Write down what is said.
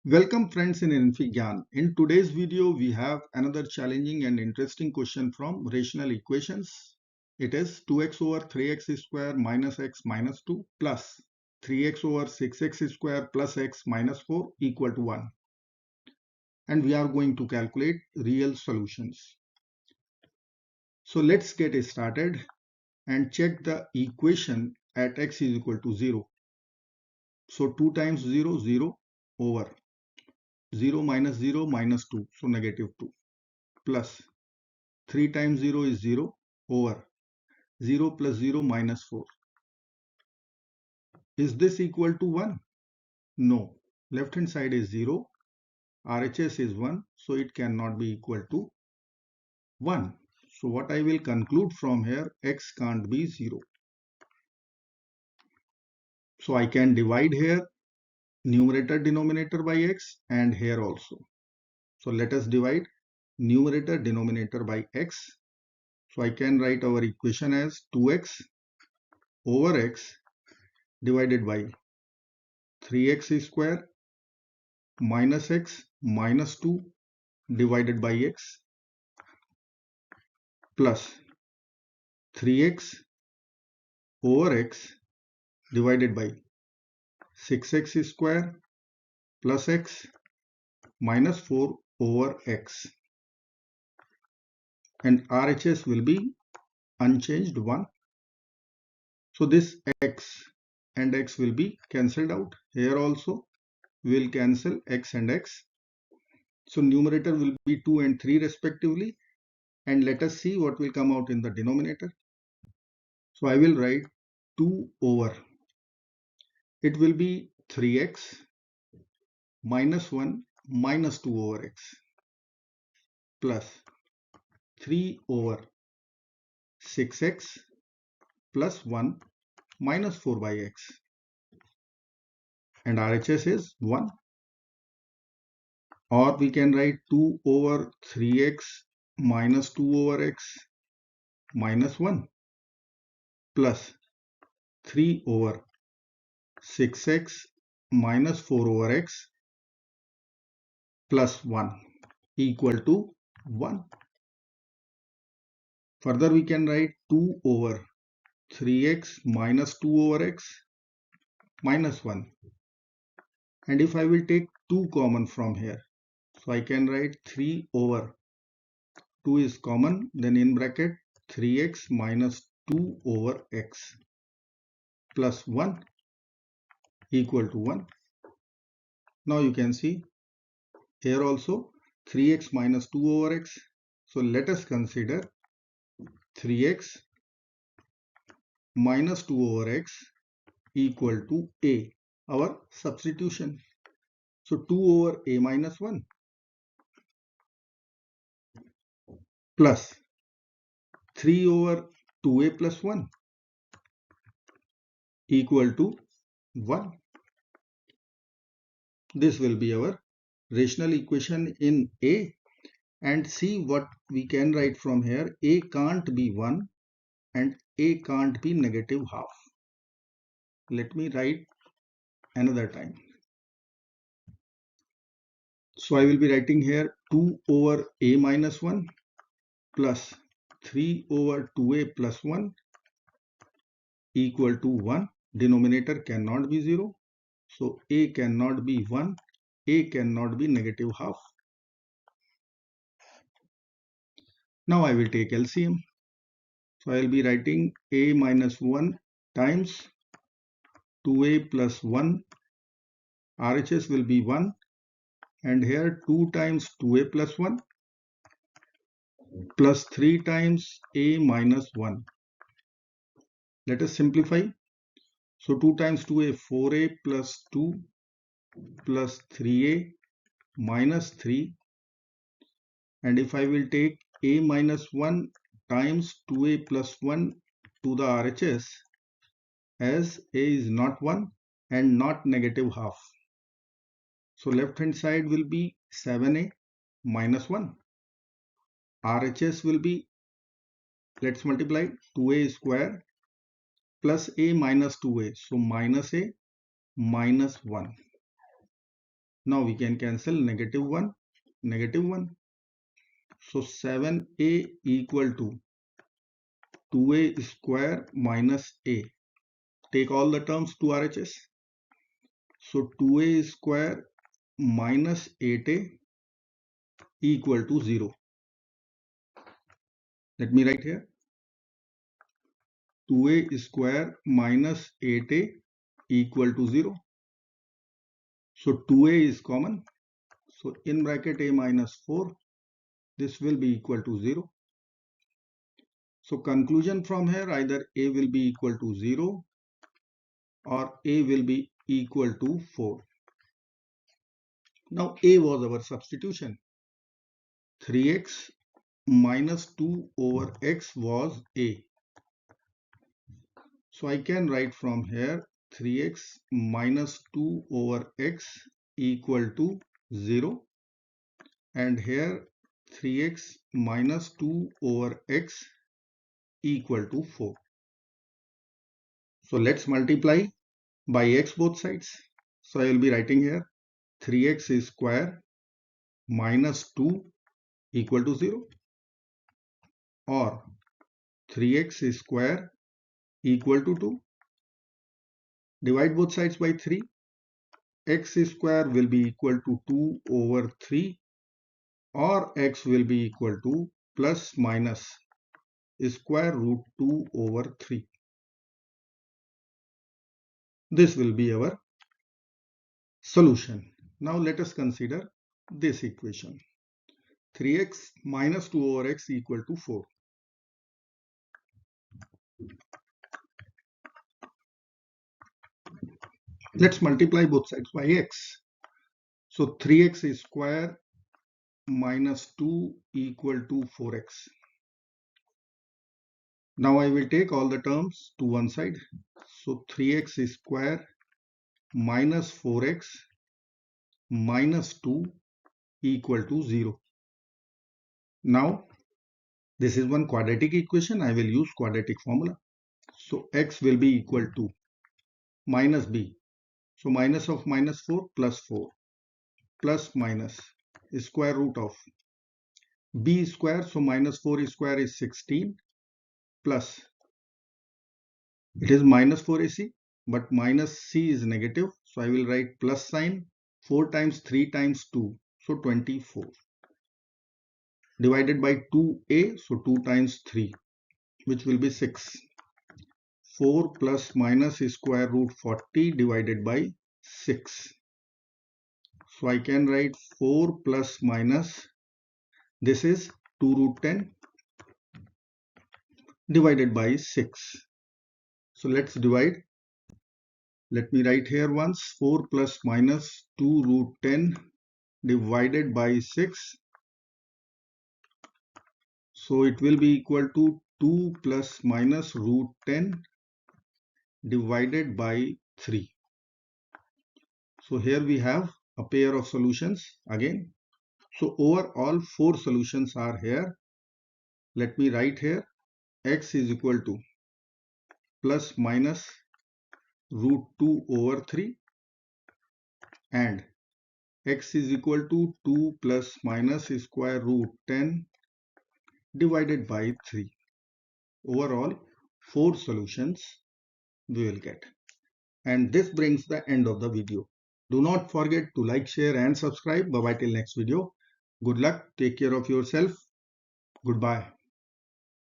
Welcome friends in infyGyan. In today's video, we have another challenging and interesting question from rational equations. It is 2x over 3x square minus x minus 2 plus 3x over 6x square plus x minus 4 equal to 1. And we are going to calculate real solutions. So let's get started and check the equation at x is equal to 0. So 2 times 0, 0 over 0 minus 2, so negative 2 plus 3 times 0 is 0 over 0 plus 0 minus 4. Is this equal to 1? No. Left hand side is 0. RHS is 1. So it cannot be equal to 1. So what I will conclude from here, x can't be 0. So I can divide here numerator denominator by x and here also. So let us divide numerator denominator by x. So I can write our equation as 2x over x divided by 3x square minus x minus 2 divided by x plus 3x over x divided by 6x square plus x minus 4 over x, and RHS will be unchanged 1. So this x and x will be cancelled out. Here also we will cancel x and x. So numerator will be 2 and 3 respectively, and let us see what will come out in the denominator. So I will write 2 over, it will be 3x minus 1 minus 2 over x plus 3 over 6x plus 1 minus 4 by x, and RHS is 1. Or we can write 2 over 3x minus 2 over x minus 1 plus 3 over 6x minus 4 over x plus 1 equal to 1. Further we can write 2 over 3x minus 2 over x minus 1. And if I will take 2 common from here, so I can write 3 over 2 is common, then in bracket 3x minus 2 over x plus 1 equal to 1. Now you can see here also 3x minus 2 over x. So let us consider 3x minus 2 over x equal to a, our substitution. So 2 over a minus 1 plus 3 over 2a plus 1 equal to 1. This will be our rational equation in a, and see what we can write from here. A can't be 1 and a can't be negative half. Let me write another time. So I will be writing here 2 over a minus 1 plus 3 over 2a plus 1 equal to 1. Denominator cannot be 0. So a cannot be 1. A cannot be negative half. Now I will take LCM. So I will be writing a minus 1 times 2a plus 1. RHS will be 1. And here 2 times 2a plus 1 plus 3 times a minus 1. Let us simplify. So 2 times 2a, 4a plus 2 plus 3a minus 3. And if I will take a minus 1 times 2a plus 1 to the RHS, as a is not 1 and not negative half. So left hand side will be 7a minus 1. RHS will be, let's multiply 2a square plus a minus 2a. So minus a minus 1. Now we can cancel negative 1, negative 1. So 7a equal to 2a square minus a. Take all the terms to RHS. So 2a square minus 8a equal to 0. Let me write here. 2a square minus 8a equal to 0. So 2a is common. So in bracket a minus 4, this will be equal to 0. So conclusion from here, either a will be equal to 0 or a will be equal to 4. Now a was our substitution. 3x minus 2 over x was a. So I can write from here 3x minus 2 over x equal to 0, and here 3x minus 2 over x equal to 4. So let's multiply by x both sides. So I will be writing here 3x square minus 2 equal to 0, or 3x square equal to 2. Divide both sides by 3. X square will be equal to 2 over 3, or x will be equal to plus minus square root 2 over 3. This will be our solution. Now let us consider this equation. 3x minus 2 over x equal to 4. Let's multiply both sides by x. So 3x square minus 2 equal to 4x. Now I will take all the terms to one side. So 3x square minus 4x minus 2 equal to 0. Now this is one quadratic equation. I will use quadratic formula. So x will be equal to minus b. So minus of minus 4 plus 4 plus minus square root of b square. So minus 4 square is 16 plus, it is minus 4ac, but minus c is negative. So I will write plus sign. 4 times 3 times 2. So 24 divided by 2a. So 2 times 3, which will be 6. 4 plus minus square root 40 divided by 6. So I can write 4 plus minus, this is 2 root 10 divided by 6. So let's divide. Let me write here once. 4 plus minus 2 root 10 divided by 6. So it will be equal to 2 plus minus root 10 divided by 3. So here we have a pair of solutions again. So overall 4 solutions are here. Let me write here. X is equal to plus minus root 2 over 3, and x is equal to 2 plus minus square root 10 divided by 3. Overall 4 solutions we will get. And this brings the end of the video. Do not forget to like, share and subscribe. Bye bye till next video. Good luck. Take care of yourself. Goodbye.